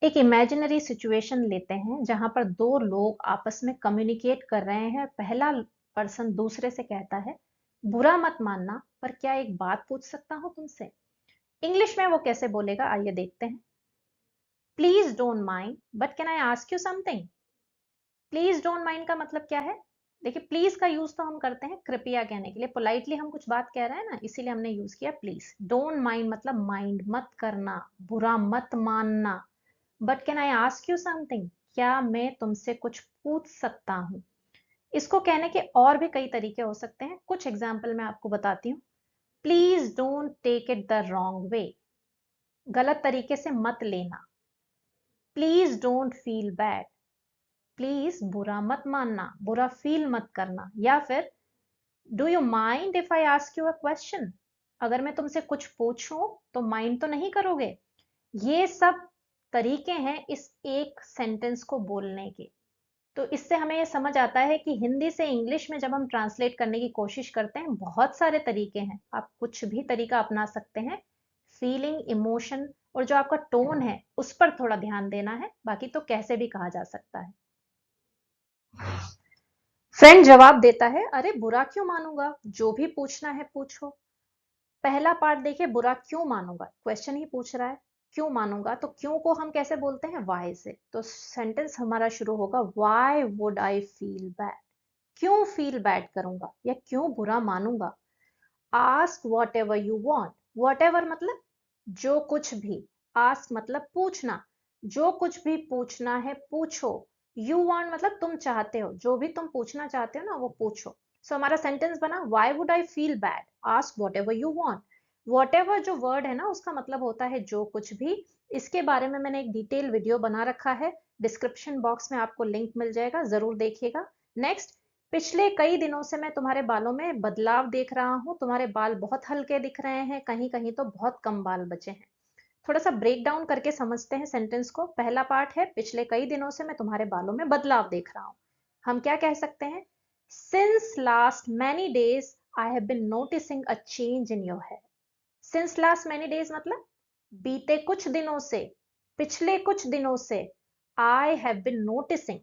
एक imaginary situation लेते हैं जहां पर दो लोग आपस में कम्युनिकेट कर रहे हैं। पहला पर्सन दूसरे से कहता है, बुरा मत मानना, पर क्या एक बात पूछ सकता हूं तुमसे। इंग्लिश में वो कैसे बोलेगा, आइए देखते हैं। Please don't mind, but can I ask you something. Please don't mind का मतलब क्या है? देखिए, प्लीज का यूज तो हम करते हैं कृपया कहने के लिए, पोलाइटली हम कुछ बात कह रहे हैं ना, इसीलिए हमने यूज किया प्लीज। डोंट माइंड मतलब माइंड मत करना, बुरा मत मानना। But can I ask you something, क्या मैं तुमसे कुछ पूछ सकता हूँ। इसको कहने के और भी कई तरीके हो सकते हैं, कुछ एग्जाम्पल मैं आपको बताती हूँ। Please don't take it the wrong way, गलत तरीके से मत लेना। Please don't feel bad, please बुरा मत मानना, बुरा फील मत करना। या फिर do you mind if I ask you a question, अगर मैं तुमसे कुछ पूछूं तो माइंड तो नहीं करोगे। ये सब तरीके हैं इस एक सेंटेंस को बोलने के। तो इससे हमें ये समझ आता है कि हिंदी से इंग्लिश में जब हम ट्रांसलेट करने की कोशिश करते हैं, बहुत सारे तरीके हैं, आप कुछ भी तरीका अपना सकते हैं। फीलिंग, इमोशन और जो आपका टोन है उस पर थोड़ा ध्यान देना है, बाकी तो कैसे भी कहा जा सकता है। फ्रेंड जवाब देता है, अरे बुरा क्यों मानूंगा, जो भी पूछना है पूछो। पहला पार्ट देखिए, बुरा क्यों मानूंगा, क्वेश्चन ही पूछ रहा है। क्यों मानूंगा, तो क्यों को हम कैसे बोलते हैं, वाई से। तो सेंटेंस हमारा शुरू होगा, why would I feel bad, क्यों फील बैड करूंगा या क्यों बुरा मानूंगा। Ask what ever you want, what ever मतलब जो कुछ भी, आस्क मतलब पूछना, जो कुछ भी पूछना है पूछो। यू वॉन्ट मतलब तुम चाहते हो, जो भी तुम पूछना चाहते हो ना वो पूछो। सो हमारा सेंटेंस बना, why would I feel bad, ask what ever you want. What ever जो वर्ड है ना, उसका मतलब होता है जो कुछ भी। इसके बारे में मैंने एक डिटेल वीडियो बना रखा है, डिस्क्रिप्शन बॉक्स में आपको लिंक मिल जाएगा, जरूर देखिएगा। नेक्स्ट, पिछले कई दिनों से मैं तुम्हारे बालों में बदलाव देख रहा हूं, तुम्हारे बाल बहुत हल्के दिख रहे हैं, कहीं कहीं तो बहुत कम बाल बचे हैं। थोड़ा सा ब्रेक डाउन करके समझते हैं सेंटेंस को। पहला पार्ट है, पिछले कई दिनों से मैं तुम्हारे बालों में बदलाव देख रहा हूं। हम क्या कह सकते हैं, since last many days I have been noticing a change in your hair. Since last many days मतलब बीते कुछ दिनों से, पिछले कुछ दिनों से। आई हैव बिन नोटिसिंग,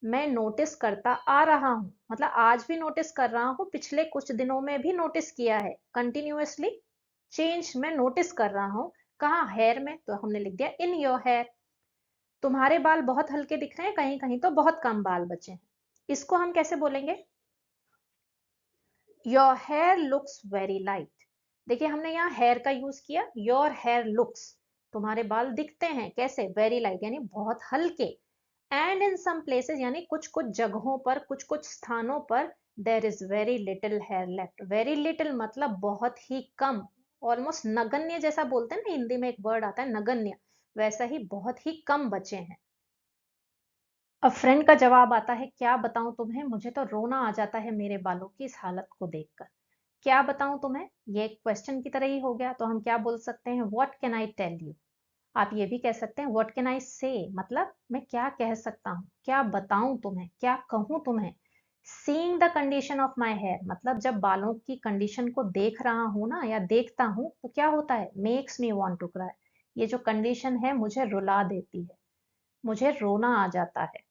मैं नोटिस करता आ रहा हूं, मतलब आज भी नोटिस कर रहा हूं, पिछले कुछ दिनों में भी नोटिस किया है, कंटिन्यूअसली चेंज मैं नोटिस कर रहा हूं। कहाँ, हेयर में, तो हमने लिख दिया इन योर हेयर। तुम्हारे बाल बहुत हल्के दिख रहे हैं, कहीं कहीं तो बहुत कम बाल बचे हैं। इसको हम कैसे बोलेंगे, your hair looks very light. देखिए हमने यहाँ हेयर का यूज किया, योर हेयर लुक्स, तुम्हारे बाल दिखते हैं कैसे, वेरी लाइट यानी बहुत हल्के। एंड इन सम प्लेसेस यानी कुछ कुछ जगहों पर, कुछ कुछ स्थानों पर, there is very little hair left. Very little मतलब बहुत ही कम, ऑलमोस्ट नगण्य जैसा बोलते हैं ना, हिंदी में एक वर्ड आता है नगण्य, वैसा ही बहुत ही कम बचे हैं। अब फ्रेंड का जवाब आता है, क्या बताऊं तुम्हें, मुझे तो रोना आ जाता है मेरे बालों की इस हालत को देखकर। क्या बताऊं तुम्हें, ये एक क्वेश्चन की तरह ही हो गया, तो हम क्या बोल सकते हैं, what can I tell you. आप ये भी कह सकते हैं, व्हाट कैन आई से, मतलब मैं क्या कह सकता हूँ, क्या बताऊं तुम्हें, क्या कहूं तुम्हें। Seeing the condition of my hair मतलब जब बालों की कंडीशन को देख रहा हूं ना या देखता हूं तो क्या होता है, makes me want to cry. ये जो कंडीशन है मुझे रुला देती है, मुझे रोना आ जाता है।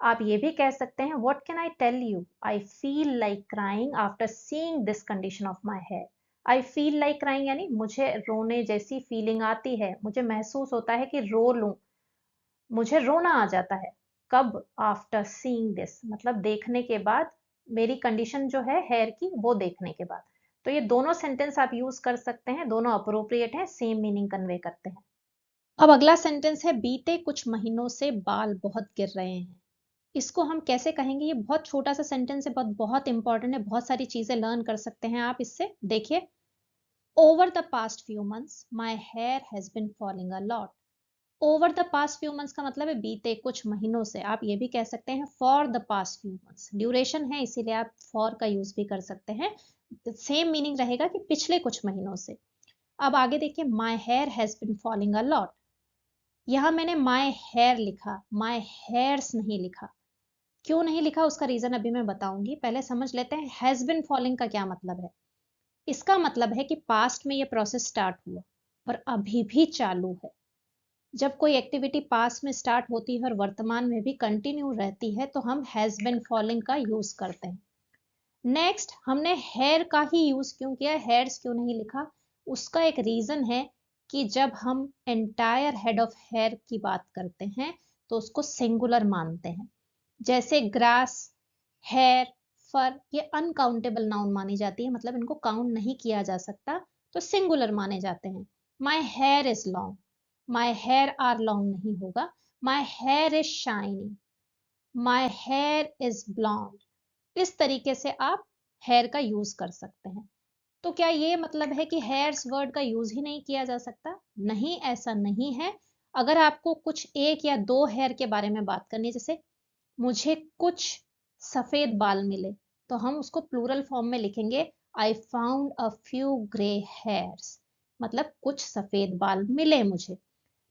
आप ये भी कह सकते हैं, what can I tell you, I feel like crying after seeing this condition of my hair. I feel like crying यानी मुझे रोने जैसी फीलिंग आती है, मुझे महसूस होता है कि रो लूं, मुझे रोना आ जाता है। कब, आफ्टर सीइंग दिस मतलब देखने के बाद, मेरी कंडीशन जो है हेयर की वो देखने के बाद। तो ये दोनों सेंटेंस आप यूज कर सकते हैं, दोनों अप्रोप्रिएट हैं, सेम मीनिंग कन्वे करते हैं। अब अगला सेंटेंस है, बीते कुछ महीनों से बाल बहुत गिर रहे हैं। इसको हम कैसे कहेंगे, ये बहुत छोटा सा सेंटेंस है, बहुत बहुत इंपॉर्टेंट है, बहुत सारी चीजें लर्न कर सकते हैं आप इससे। देखिए, over the past few months my hair has been falling a lot. Over the past few months का मतलब है बीते कुछ महीनों से। आप ये भी कह सकते हैं for the past few months, duration है इसीलिए आप फॉर का यूज भी कर सकते हैं, सेम मीनिंग रहेगा कि पिछले कुछ महीनों से। अब आगे देखिए, my hair has been falling a lot. यहां मैंने माई हेयर लिखा, माई हेयर्स नहीं लिखा। क्यों नहीं लिखा उसका रीजन अभी मैं बताऊंगी, पहले समझ लेते हैं हैज बिन फॉलिंग का क्या मतलब है। इसका मतलब है कि पास्ट में ये प्रोसेस स्टार्ट हुआ और अभी भी चालू है। जब कोई एक्टिविटी पास में स्टार्ट होती है और वर्तमान में भी कंटिन्यू रहती है तो हम हैज बिन फॉलोइंग का यूज करते हैं। नेक्स्ट, हमने हेयर का ही यूज क्यों किया, हेयर्स क्यों नहीं लिखा? उसका एक रीजन है कि जब हम एंटायर हेड ऑफ हेयर की बात करते हैं तो उसको सिंगुलर मानते हैं। जैसे ग्रास, हेयर, फर, ये अनकाउंटेबल नाउन मानी जाती है, मतलब इनको काउंट नहीं किया जा सकता, तो सिंगुलर माने जाते हैं। My hair is long, my hair are long नहीं होगा, my hair is shiny, my hair is blonde. इस तरीके से आप हेयर का यूज कर सकते हैं। तो क्या ये मतलब है कि हेयर्स वर्ड का यूज ही नहीं किया जा सकता? नहीं, ऐसा नहीं है। अगर आपको कुछ एक या दो हेयर के बारे में बात करनी है, जैसे मुझे कुछ सफेद बाल मिले, तो हम उसको प्लूरल फॉर्म में लिखेंगे, I found a few grey hairs, मतलब कुछ सफेद बाल मिले मुझे।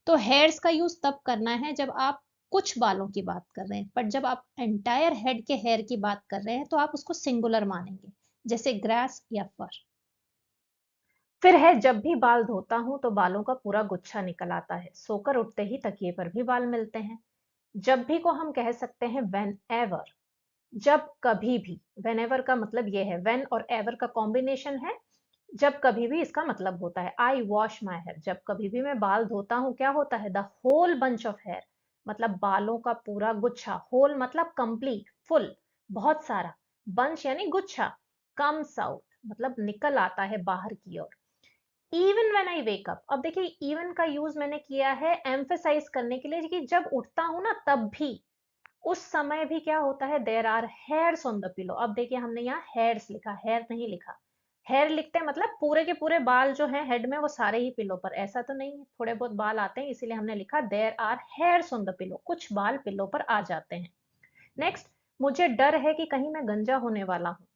तो हेयर्स का यूज तब करना है जब आप कुछ बालों की बात कर रहे हैं, बट जब आप एंटायर हेड के हेयर की बात कर रहे हैं तो आप उसको सिंगुलर मानेंगे, जैसे ग्रास या फर। फिर है, जब भी बाल धोता हूं तो बालों का पूरा गुच्छा निकल आता है, सोकर उठते ही तकिए पर भी बाल मिलते हैं। जब भी को हम कह सकते हैं वेन एवर, जब कभी भी। वेन एवर का मतलब ये है, वेन और एवर का कॉम्बिनेशन है, जब कभी भी इसका मतलब होता है। आई वॉश माई हेयर, जब कभी भी मैं बाल धोता हूं क्या होता है, the whole bunch of hair, मतलब बालों का पूरा गुच्छा। होल मतलब कंप्लीट, फुल, बहुत सारा। बंच यानी गुच्छा। कम्स आउट मतलब निकल आता है बाहर की ओर। Even when I wake up, अब देखिए इवन का यूज मैंने किया है एम्फेसाइज करने के लिए कि जब उठता हूं ना तब भी, उस समय भी क्या होता है, there are hairs on the pillow. अब देखिए हमने यहाँ हेयर्स लिखा, हेयर नहीं लिखा। हेयर लिखते हैं मतलब पूरे के पूरे बाल जो हैं हेड में वो सारे ही पिलो पर, ऐसा तो नहीं है, थोड़े बहुत बाल आते हैं, इसीलिए हमने लिखा there are hairs on the pillow, कुछ बाल पिलो पर आ जाते हैं। नेक्स्ट, मुझे डर है कि कहीं मैं गंजा होने वाला हूँ।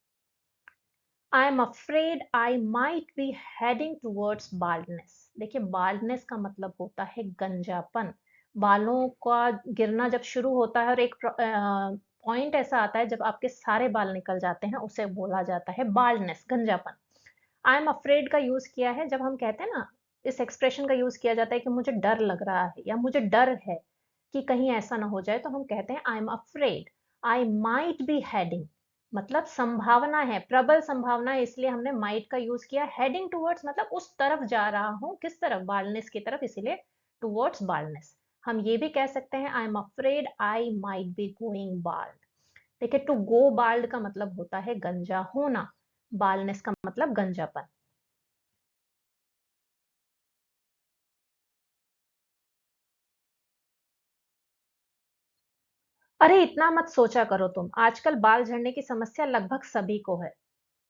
I am afraid I might be heading towards baldness. देखिए बाल्डनेस का मतलब होता है गंजापन। बालों का गिरना जब शुरू होता है और एक पॉइंट ऐसा आता है जब आपके सारे बाल निकल जाते हैं, उसे बोला जाता है बाल्डनेस, गंजापन। आई एम अफ्रेड का यूज किया है जब हम कहते हैं ना, इस एक्सप्रेशन का यूज किया जाता है कि मुझे डर लग रहा है या मुझे डर है कि कहीं ऐसा ना हो जाए, तो हम कहते हैं I am afraid I might be heading, मतलब संभावना है, प्रबल संभावना है, इसलिए हमने माइट का यूज किया। हेडिंग टूवर्ड्स मतलब उस तरफ जा रहा हूं, किस तरफ, बाल्डनेस की तरफ, इसीलिए टूवर्ड्स बाल्डनेस। हम ये भी कह सकते हैं I am afraid I might be going bald. देखिए टू गो बाल्ड का मतलब होता है गंजा होना, बाल्डनेस का मतलब गंजापन। अरे इतना मत सोचा करो तुम, आजकल बाल झड़ने की समस्या लगभग सभी को है।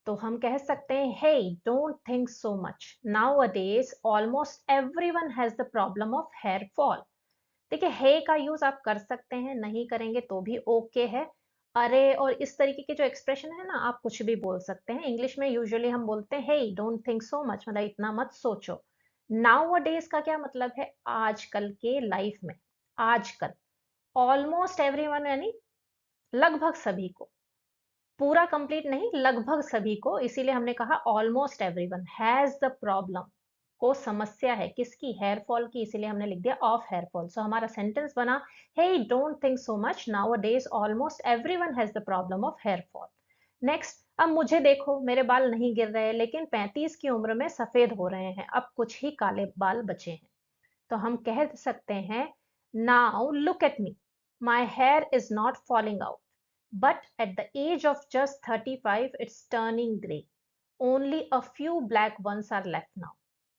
तो हम कह सकते हैं he don't think so much, nowadays almost everyone has the problem of hair fall. देखिए हे का यूज आप कर सकते हैं, नहीं करेंगे तो भी ओके है। अरे और इस तरीके के जो एक्सप्रेशन है ना, आप कुछ भी बोल सकते हैं। इंग्लिश में यूजुअली हम बोलते हैं he don't think so much, मतलब इतना मत सोचो। नाउ अ डेज का क्या मतलब है, आजकल के लाइफ में, आजकल। ऑलमोस्ट एवरीवन यानी लगभग सभी को, पूरा कंप्लीट नहीं, लगभग सभी को, इसीलिए हमने कहा almost everyone has the problem, को समस्या है किसकी, हेयर फॉल की, इसीलिए हमने लिख दिया ऑफ हेयर फॉल। सो हमारा सेंटेंस बना, he don't think so much, nowadays almost everyone has the problem of hair fall. Next, अब मुझे देखो मेरे बाल नहीं गिर रहे लेकिन 35 की उम्र में सफेद हो रहे हैं, अब कुछ ही काले बाल बचे हैं। तो हम कह सकते हैं now look at me, my hair is not falling out, but at the age of just 35 it's turning gray, only a few black ones are left now।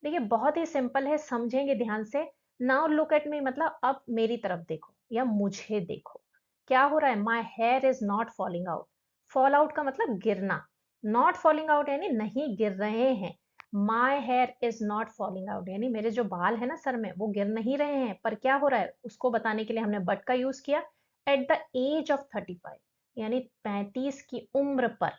देखिए बहुत ही सिंपल है, समझेंगे ध्यान से। नाउ लुक एट मी मतलब अब मेरी तरफ देखो या मुझे देखो। क्या हो रहा है, my hair is not falling out, fall out का मतलब गिरना, नॉट फॉलिंग आउट यानी नहीं गिर रहे हैं। My hair is not falling out यानी मेरे जो बाल है ना सर में वो गिर नहीं रहे हैं, पर क्या हो रहा है उसको बताने के लिए हमने बट का यूज किया। एट द एज ऑफ 35 यानी 35 की उम्र पर,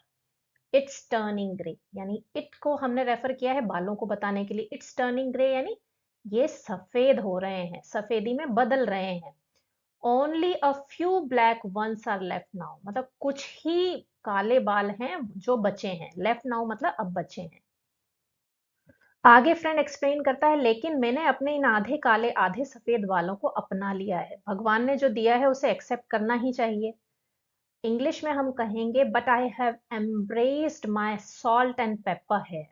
इट्स टर्निंग ग्रे यानी इट को हमने रेफर किया है बालों को बताने के लिए, इट्स टर्निंग ग्रे यानी ये सफेद हो रहे हैं, सफेदी में बदल रहे हैं। Only a few black ones are left now, मतलब कुछ ही काले बाल हैं जो बचे हैं, लेफ्ट नाउ मतलब अब बचे हैं। आगे फ्रेंड एक्सप्लेन करता है, लेकिन मैंने अपने इन आधे काले आधे सफेद बालों को अपना लिया है। भगवान ने जो दिया है उसे एक्सेप्ट करना ही चाहिए। इंग्लिश में हम कहेंगे, but I have embraced my salt and pepper hair,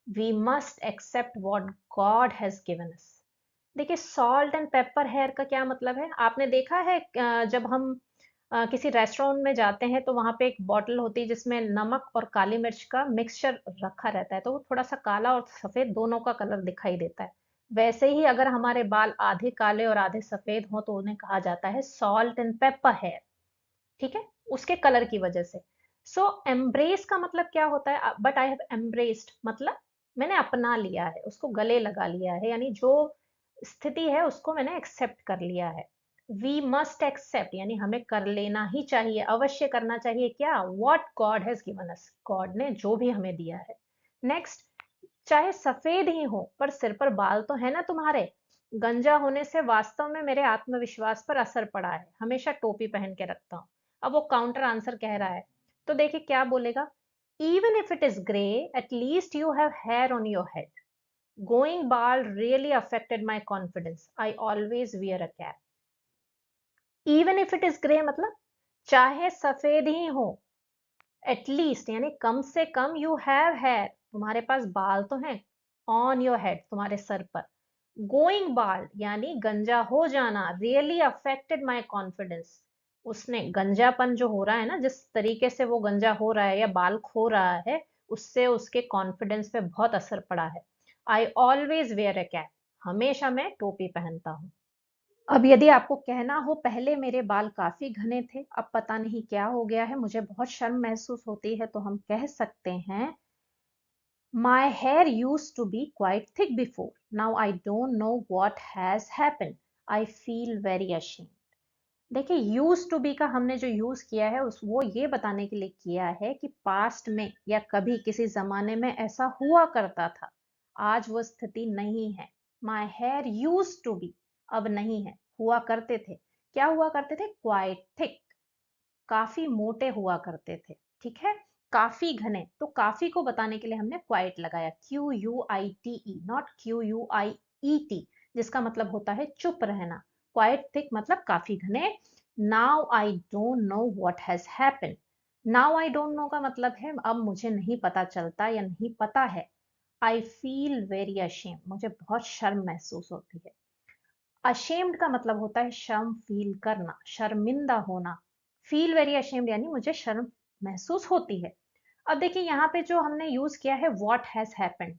we must accept what God has given us. देखिए, सॉल्ट एंड पेपर हेयर का क्या मतलब है? आपने देखा है जब हम किसी रेस्टोरेंट में जाते हैं तो वहां पे एक बॉटल होती है जिसमें नमक और काली मिर्च का मिक्सचर रखा रहता है, तो वो थोड़ा सा काला और सफेद दोनों का कलर दिखाई देता है। वैसे ही अगर हमारे बाल आधे काले और आधे सफेद हो तो उन्हें कहा जाता है सॉल्ट एंड पेपर हेयर। ठीक है, उसके कलर की वजह से। सो एम्ब्रेस का मतलब क्या होता है? बट आई हैव एम्ब्रेस्ड मतलब मैंने अपना लिया है, उसको गले लगा लिया है, यानी जो स्थिति है उसको मैंने एक्सेप्ट कर लिया है। वी मस्ट एक्सेप्ट यानी हमें कर लेना ही चाहिए, अवश्य करना चाहिए। क्या? What God has given us, God ने जो भी हमें दिया है। नेक्स्ट, चाहे सफेद ही हो पर सिर पर बाल तो है ना तुम्हारे। गंजा होने से वास्तव में मेरे आत्मविश्वास पर असर पड़ा है, हमेशा टोपी पहन के रखता हूँ। अब वो काउंटर आंसर कह रहा है, तो देखिए क्या बोलेगा। Even if it is grey, at least you have hair on your head, going bald really affected my confidence, I always wear a cap. Even if it is grey मतलब चाहे सफेद ही हो, एटलीस्ट यानी कम से कम यू हैव हेयर, तुम्हारे पास बाल तो हैं, ऑन योर हेड तुम्हारे सर पर। गोइंग बाल्ड यानी गंजा हो जाना, रियली अफेक्टेड माई कॉन्फिडेंस, उसने गंजापन जो हो रहा है ना, जिस तरीके से वो गंजा हो रहा है या बाल खो रहा है, उससे उसके कॉन्फिडेंस पे बहुत असर पड़ा है। I always wear A cap, हमेशा मैं टोपी पहनता हूँ। अब यदि आपको कहना हो पहले मेरे बाल काफी घने थे, अब पता नहीं क्या हो गया है, मुझे बहुत शर्म महसूस होती है, तो हम कह सकते हैं My hair used to be quite thick before. Now I don't know what has happened. I feel very ashamed. देखिए, यूज टू बी का हमने जो यूज किया है उस वो ये बताने के लिए किया है कि पास्ट में या कभी किसी जमाने में ऐसा हुआ करता था, आज वो स्थिति नहीं है। My hair use to be, अब नहीं है, हुआ करते थे। क्या हुआ करते थे? क्वाइट थिक, काफी मोटे हुआ करते थे। ठीक है, काफी घने, तो काफी को बताने के लिए हमने क्वाइट लगाया, QUITE, नॉट QUIET, जिसका मतलब होता है चुप रहना। क्वाइट थिक मतलब काफी घने। Now I don't know what has happened, now I don't know का मतलब है अब मुझे नहीं पता चलता या नहीं पता है। आई फील वेरी अशेम, मुझे बहुत शर्म महसूस होती है। अशेम्ड का मतलब होता है शर्म फील करना, शर्मिंदा होना। फील वेरी अशेम्ड यानी मुझे शर्म महसूस होती है। अब देखिए यहाँ पे जो हमने यूज किया है what has happened,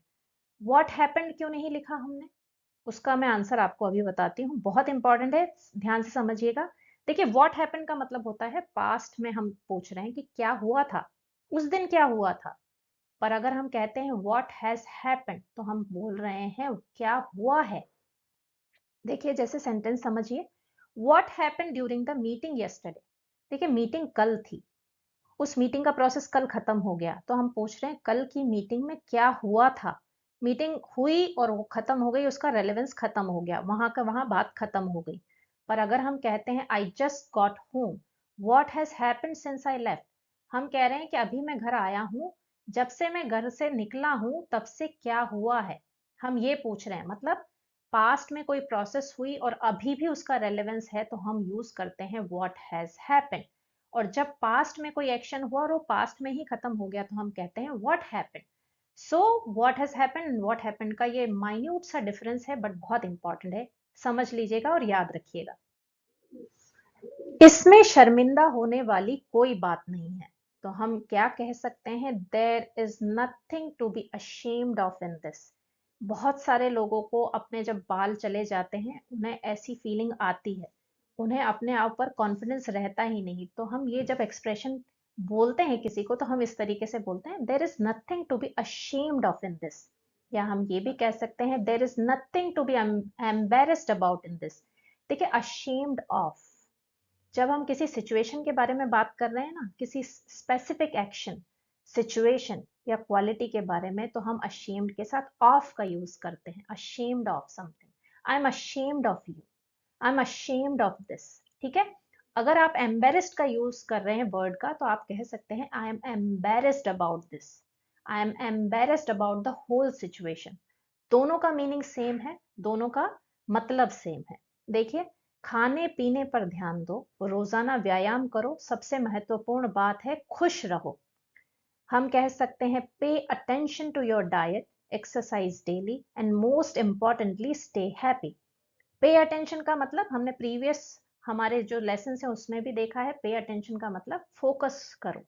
what happened क्यों नहीं लिखा हमने, उसका मैं आंसर आपको अभी बताती हूँ, बहुत इंपॉर्टेंट है, ध्यान से समझिएगा। देखिए, व्हाट हैपेंड का मतलब होता है पास्ट में हम पूछ रहे हैं कि क्या हुआ था, उस दिन क्या हुआ था। पर अगर हम कहते हैं व्हाट हैज हैपेंड तो हम बोल रहे हैं क्या हुआ है। देखिए, जैसे सेंटेंस समझिए, what happened during the meeting yesterday. देखिए, मीटिंग कल थी, उस मीटिंग का प्रोसेस कल खत्म हो गया, तो हम पूछ रहे हैं कल की मीटिंग में क्या हुआ था। मीटिंग हुई और वो खत्म हो गई, उसका रेलेवेंस खत्म हो गया, वहां का वहां बात खत्म हो गई। पर अगर हम कहते हैं I just got home, what has happened since I left, हम कह रहे हैं कि अभी मैं घर आया हूं, जब से मैं घर से निकला हूं तब से क्या हुआ है, हम ये पूछ रहे हैं। मतलब पास्ट में कोई प्रोसेस हुई और अभी भी उसका रेलेवेंस है, तो हम यूज करते हैं व्हाट हैज हैपेंड। और जब पास्ट में कोई एक्शन हुआ और वो पास्ट में ही खत्म हो गया तो हम कहते हैं what happened. So what has happened, what happened का ये माइन्यूट सा डिफरेंस है, बट बहुत इंपॉर्टेंट है, समझ लीजिएगा और याद रखिएगा। इसमें शर्मिंदा होने वाली कोई बात नहीं है, तो हम क्या कह सकते हैं, there is nothing to be ashamed of in this. बहुत सारे लोगों को अपने जब बाल चले जाते हैं उन्हें ऐसी फीलिंग आती है, उन्हें अपने आप पर कॉन्फिडेंस रहता ही नहीं, तो हम ये जब एक्सप्रेशन बोलते हैं किसी को तो हम इस तरीके से बोलते हैं, there is nothing to be ashamed of in this. या हम ये भी कह सकते हैं, there is nothing to be embarrassed about in this. देखिए, अशेम्ड ऑफ, जब हम किसी सिचुएशन के बारे में बात कर रहे हैं ना, किसी स्पेसिफिक एक्शन, सिचुएशन या क्वालिटी के बारे में, तो हम अशेम्ड के साथ ऑफ का यूज करते हैं, ashamed of something, I am ashamed of you, I am ashamed of this. ठीक है, अगर आप एम्बेरस्ड का यूज कर रहे हैं वर्ड का, तो आप कह सकते हैं I am embarrassed about this, I am embarrassed about the whole situation. दोनों का मीनिंग सेम है, दोनों का मतलब सेम है। देखिए, खाने पीने पर ध्यान दो, रोजाना व्यायाम करो, सबसे महत्वपूर्ण बात है खुश रहो। हम कह सकते हैं pay attention to your diet, exercise daily and most importantly stay happy. Pay attention का मतलब हमने प्रीवियस हमारे जो लेसन है उसमें भी देखा है। पे अटेंशन का मतलब फोकस करो,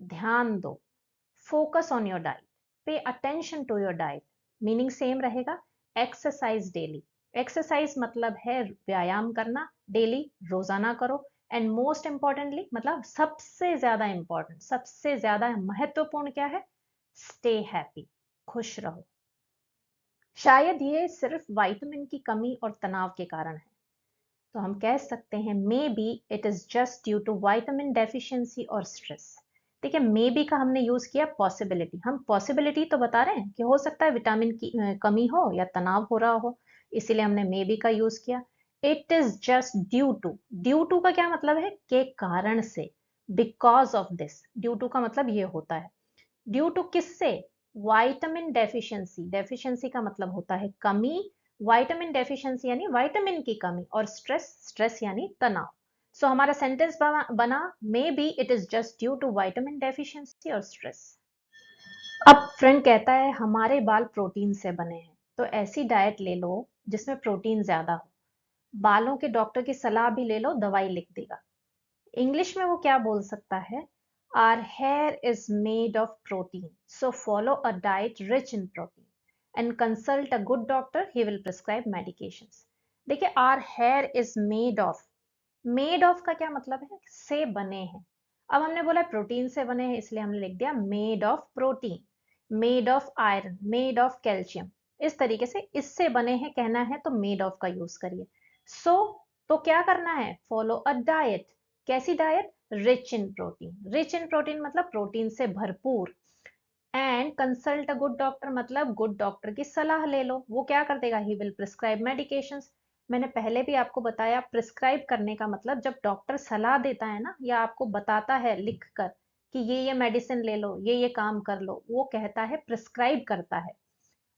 ध्यान दो, focus on your diet, pay attention to your diet, meaning same रहेगा। एक्सरसाइज डेली, एक्सरसाइज मतलब है व्यायाम करना, डेली रोजाना करो। एंड मोस्ट इंपॉर्टेंटली मतलब सबसे ज्यादा इंपॉर्टेंट, सबसे ज्यादा महत्वपूर्ण क्या है, स्टे हैप्पी, खुश रहो। शायद ये सिर्फ विटामिन की कमी और तनाव के कारण है, तो हम कह सकते हैं maybe it is just due to vitamin deficiency और स्ट्रेस। देखिए, मे बी का हमने यूज किया पॉसिबिलिटी, हम पॉसिबिलिटी तो बता रहे हैं कि हो सकता है विटामिन की कमी हो या तनाव हो रहा हो, इसीलिए हमने मे बी का यूज किया। It is just due to, due to का क्या मतलब है, के कारण से, because of this, due to का मतलब ये होता है। ड्यू टू किससे, विटामिन डेफिशिएंसी, डेफिशिएंसी का मतलब होता है कमी, विटामिन डेफिशिएंसी यानी विटामिन की कमी, और स्ट्रेस, स्ट्रेस यानी तनाव। सो हमारा सेंटेंस बना maybe it is just due to vitamin deficiency और स्ट्रेस। अब फ्रेंड कहता है हमारे बाल प्रोटीन से बने हैं, तो ऐसी डाइट ले लो जिसमें प्रोटीन ज्यादा हो। बालों के डॉक्टर की सलाह भी ले लो, दवाई लिख देगा। इंग्लिश में वो क्या बोल सकता है, our hair is made of protein, so follow a diet rich in protein and consult a good doctor, he will prescribe medications. देखिए, our hair is made of, made of का क्या मतलब है, से बने हैं। अब हमने बोला प्रोटीन से बने हैं, इसलिए हमने लिख दिया made of protein, made of iron, made of calcium. इस तरीके से इससे बने हैं कहना है तो मेड ऑफ का यूज करिए। सो तो क्या करना है, फॉलो अ डाइट, कैसी diet, rich in protein, rich in protein मतलब प्रोटीन से भरपूर। And consult a good doctor मतलब गुड डॉक्टर की सलाह ले लो, वो क्या कर देगा, ही विल प्रिस्क्राइब मेडिकेशंस। मैंने पहले भी आपको बताया, प्रिस्क्राइब करने का मतलब जब डॉक्टर सलाह देता है ना, या आपको बताता है लिख कर कि ये मेडिसिन ले लो, ये काम कर लो, वो कहता है प्रिस्क्राइब करता है।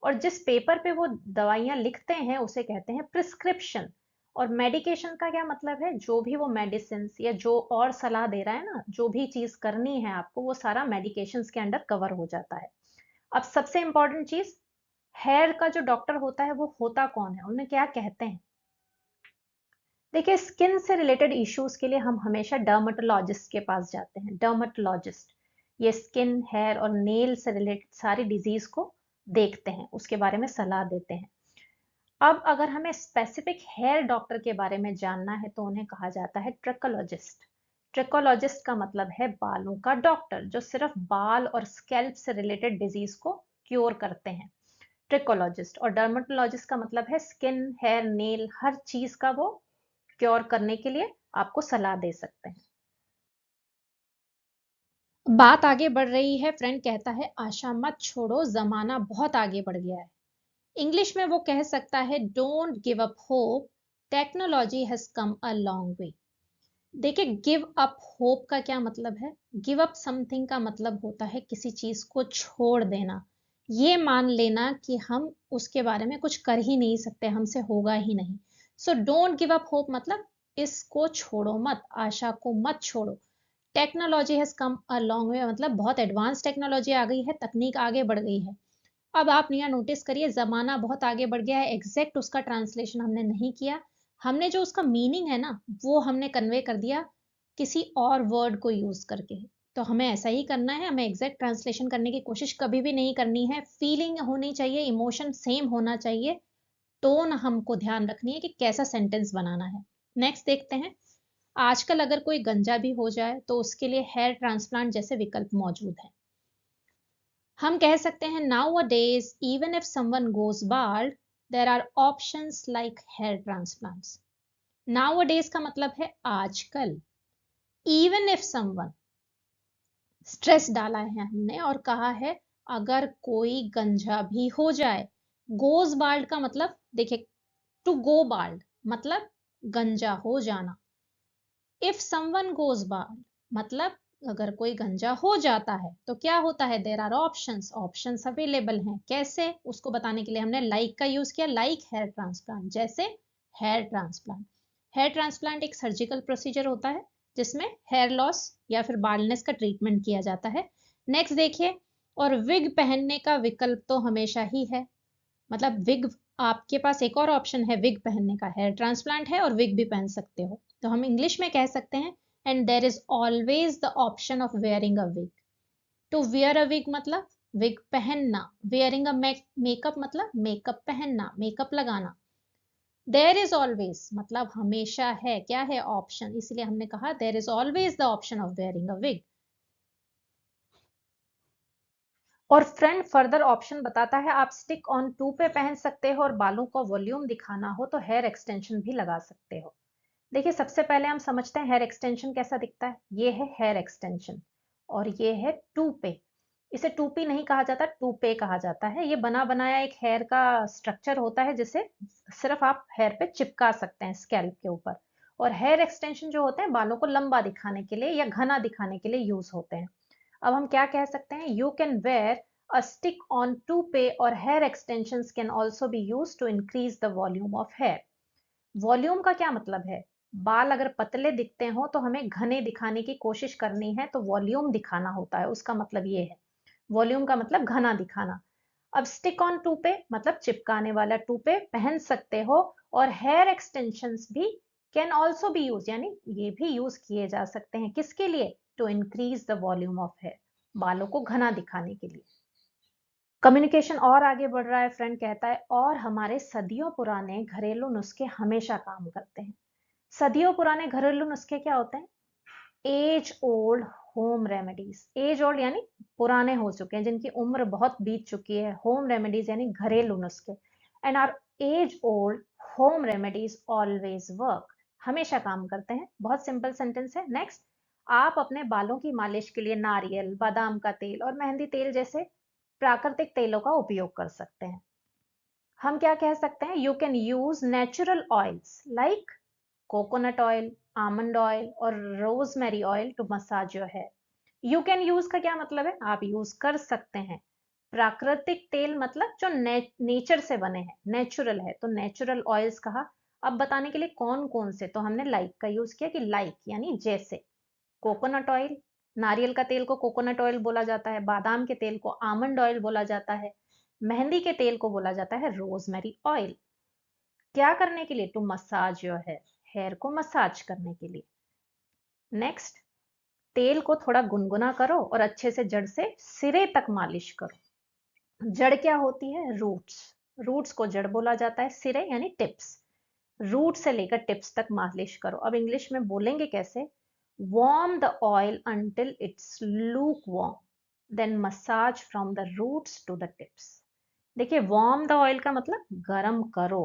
और जिस पेपर पे वो दवाइयां लिखते हैं उसे कहते हैं प्रिस्क्रिप्शन। और मेडिकेशन का क्या मतलब है, जो भी वो मेडिसिन या जो और सलाह दे रहा है ना, जो भी चीज करनी है आपको, वो सारा मेडिकेशन के अंडर कवर हो जाता है। अब सबसे इंपॉर्टेंट चीज, हेयर का जो डॉक्टर होता है वो होता कौन है, उन्हें क्या कहते हैं। देखिए, स्किन से रिलेटेड इश्यूज के लिए हम हमेशा डर्मेटोलॉजिस्ट के पास जाते हैं। डर्मेटोलॉजिस्ट ये स्किन, हेयर और नेल से रिलेटेड सारी डिजीज को देखते हैं, उसके बारे में सलाह देते हैं। अब अगर हमें स्पेसिफिक हेयर डॉक्टर के बारे में जानना है तो उन्हें कहा जाता है ट्रिकोलॉजिस्ट। ट्रिकोलॉजिस्ट का मतलब है बालों का डॉक्टर, जो सिर्फ बाल और स्कैल्प से रिलेटेड डिजीज को क्योर करते हैं, ट्रिकोलॉजिस्ट। और डर्मेटोलॉजिस्ट का मतलब है स्किन, हेयर, नेल, हर चीज का वो क्योर करने के लिए आपको सलाह दे सकते हैं। बात आगे बढ़ रही है, फ्रेंड कहता है आशा मत छोड़ो, जमाना बहुत आगे बढ़ गया है। इंग्लिश में वो कह सकता है don't give up hope, technology has come a long way. देखिए, गिव अप होप का क्या मतलब है, गिव अप समथिंग का मतलब होता है किसी चीज को छोड़ देना, ये मान लेना कि हम उसके बारे में कुछ कर ही नहीं सकते, हमसे होगा ही नहीं। So don't give up hope मतलब इसको छोड़ो मत, आशा को मत छोड़ो। Technology has come a long way मतलब बहुत एडवांस टेक्नोलॉजी आ गई है, तकनीक आगे बढ़ गई है। अब आप यहाँ नोटिस करिए, जमाना बहुत आगे बढ़ गया है, एग्जैक्ट उसका ट्रांसलेशन हमने नहीं किया, हमने जो उसका मीनिंग है ना वो हमने कन्वे कर दिया किसी और वर्ड को यूज करके। तो हमें ऐसा ही करना है, हमें एग्जैक्ट ट्रांसलेशन करने की कोशिश कभी भी नहीं करनी है। फीलिंग होनी चाहिए, इमोशन सेम होना चाहिए, टोन हमको ध्यान रखनी है कि कैसा सेंटेंस बनाना है। नेक्स्ट देखते हैं, आजकल अगर कोई गंजा भी हो जाए तो उसके लिए हेयर ट्रांसप्लांट जैसे विकल्प मौजूद हैं। हम कह सकते हैं nowadays even if someone goes bald there are options like hair transplants. Nowadays का मतलब है आजकल, इवन इफ समवन स्ट्रेस डाला है हमने और कहा है अगर कोई गंजा भी हो जाए। गोज बाल्ड का मतलब देखिए, टू गो बाल्ड मतलब गंजा हो जाना। इफ समवन गोज बाल्ड मतलब अगर कोई गंजा हो जाता है तो क्या होता है, there are options, options available हैं। कैसे, उसको बताने के लिए हमने लाइक का यूज किया, लाइक हेयर ट्रांसप्लांट, जैसे हेयर ट्रांसप्लांट। हेयर ट्रांसप्लांट एक सर्जिकल प्रोसीजर होता है जिसमें हेयर लॉस या फिर बाल्डनेस का ट्रीटमेंट किया जाता है। नेक्स्ट देखिए, और विग पहनने का विकल्प तो हमेशा ही है, मतलब विग, आपके पास एक और ऑप्शन है विग पहनने का, हेयर ट्रांसप्लांट है और विग भी पहन सकते हो। तो हम इंग्लिश में कह सकते हैं, and there is always the option of wearing a wig. To wear a wig मतलब विग पहनना, वेयरिंग अ मेकअप मतलब मेकअप पहनना, मेकअप लगाना। देयर इज ऑलवेज मतलब हमेशा है, क्या है, ऑप्शन, इसलिए हमने कहा there is always the option of wearing a wig. और फ्रेंड फर्दर ऑप्शन बताता है, आप स्टिक ऑन टू पे पहन सकते हो और बालों का वॉल्यूम दिखाना हो तो हेयर एक्सटेंशन भी लगा सकते हो। देखिए सबसे पहले हम समझते हैं हेयर एक्सटेंशन कैसा दिखता है। ये है हेयर एक्सटेंशन और ये है टू पे। इसे टूपी नहीं कहा जाता, टू पे कहा जाता है। ये बना बनाया एक हेयर का स्ट्रक्चर होता है जिसे सिर्फ आप हेयर पे चिपका सकते हैं स्कैल्प के ऊपर। और हेयर एक्सटेंशन जो होते हैं बालों को लंबा दिखाने के लिए या घना दिखाने के लिए यूज होते हैं। अब हम क्या कह सकते हैं, you can wear a stick on toupee or hair extensions can also be used to increase the volume of hair. Volume का क्या मतलब है, बाल अगर पतले दिखते हो तो हमें घने दिखाने की कोशिश करनी है तो वॉल्यूम दिखाना होता है, उसका मतलब ये है। वॉल्यूम का मतलब घना दिखाना। अब स्टिक ऑन टूपे मतलब चिपकाने वाला टूपे पहन सकते हो, और हेयर एक्सटेंशंस भी कैन ऑल्सो बी यूज, यानी ये भी यूज किए जा सकते हैं, किसके लिए, to increase the volume of hair, बालों को घना दिखाने के लिए। कम्युनिकेशन और आगे बढ़ रहा है, फ्रेंड कहता है, और हमारे सदियों पुराने घरेलू नुस्खे हमेशा काम करते हैं। सदियों पुराने घरेलू नुस्खे क्या होते हैं, age old home remedies. Age old यानी पुराने हो चुके हैं, जिनकी उम्र बहुत बीत चुकी है। होम रेमेडीज यानी घरेलू नुस्खे। And are age old home remedies always work, हमेशा काम करते हैं। बहुत सिंपल सेंटेंस है। नेक्स्ट, आप अपने बालों की मालिश के लिए नारियल, बादाम का तेल और मेहंदी तेल जैसे प्राकृतिक तेलों का उपयोग कर सकते हैं। हम क्या कह सकते हैं, you can use natural oils like coconut oil, almond oil और rosemary oil to massage your hair. You can use का क्या मतलब है, आप यूज कर सकते हैं। प्राकृतिक तेल मतलब जो नेचर से बने हैं, नेचुरल है, तो नेचुरल ऑयल्स कहा। अब बताने के लिए कौन कौन से, तो हमने लाइक का यूज किया कि लाइक यानी जैसे कोकोनट ऑयल, नारियल का तेल को कोकोनट ऑयल बोला जाता है, बादाम के तेल को आमंड ऑयल बोला जाता है, मेहंदी के तेल को बोला जाता है रोजमेरी ऑयल। क्या करने के लिए, to massage your hair, hair को मसाज करने के लिए। नेक्स्ट, तेल को थोड़ा गुनगुना करो और अच्छे से जड़ से सिरे तक मालिश करो। जड़ क्या होती है, रूट्स, रूट्स को जड़ बोला जाता है, सिरे यानी टिप्स। रूट से लेकर टिप्स तक मालिश करो। अब इंग्लिश में बोलेंगे कैसे, warm the oil until it's lukewarm, then massage from the roots to the tips। देखिए warm the oil का मतलब गरम करो,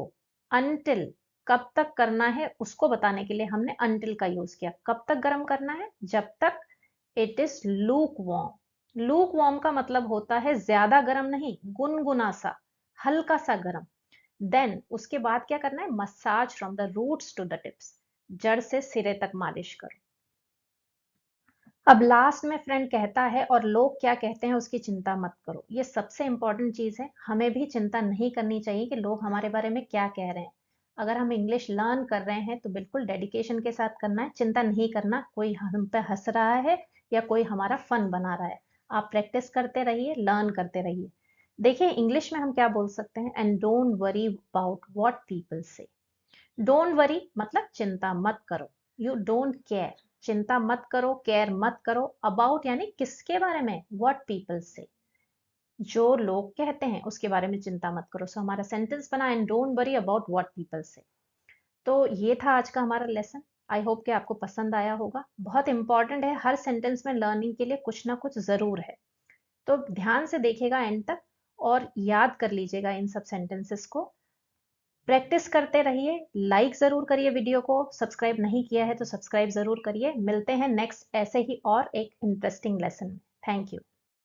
until कब तक करना है उसको बताने के लिए हमने until का यूज किया। कब तक गरम करना है, जब तक it is lukewarm। lukewarm का मतलब होता है ज्यादा गरम नहीं, गुनगुना सा, हल्का सा गरम। देन उसके बाद क्या करना है, massage from the roots to the tips, जड़ से सिरे तक मालिश करो। अब लास्ट में फ्रेंड कहता है, और लोग क्या कहते हैं उसकी चिंता मत करो। ये सबसे इंपॉर्टेंट चीज है, हमें भी चिंता नहीं करनी चाहिए कि लोग हमारे बारे में क्या कह रहे हैं। अगर हम इंग्लिश लर्न कर रहे हैं तो बिल्कुल डेडिकेशन के साथ करना है, चिंता नहीं करना कोई हम पे हंस रहा है या कोई हमारा फन बना रहा है। आप प्रैक्टिस करते रहिए, लर्न करते रहिए। देखिए इंग्लिश में हम क्या बोल सकते हैं, and don't worry about what people से। डोंट वरी मतलब चिंता मत करो, यू डोंट केयर, चिंता मत करो, केयर मत करो, अबाउट यानी किसके बारे में, व्हाट पीपल से, जो लोग कहते हैं उसके बारे में चिंता मत करो। सो हमारा सेंटेंस बना, and don't worry about what people से। तो ये था आज का हमारा लेसन। आई होप कि आपको पसंद आया होगा। बहुत इंपॉर्टेंट है, हर सेंटेंस में लर्निंग के लिए कुछ ना कुछ जरूर है, तो ध्यान से देखिएगा एंड तक और याद कर लीजिएगा इन सब सेंटेंसेस को। प्रैक्टिस करते रहिए, लाइक जरूर करिए वीडियो को, सब्सक्राइब नहीं किया है तो सब्सक्राइब जरूर करिए। मिलते हैं नेक्स्ट ऐसे ही और एक इंटरेस्टिंग लेसन में। Thank you.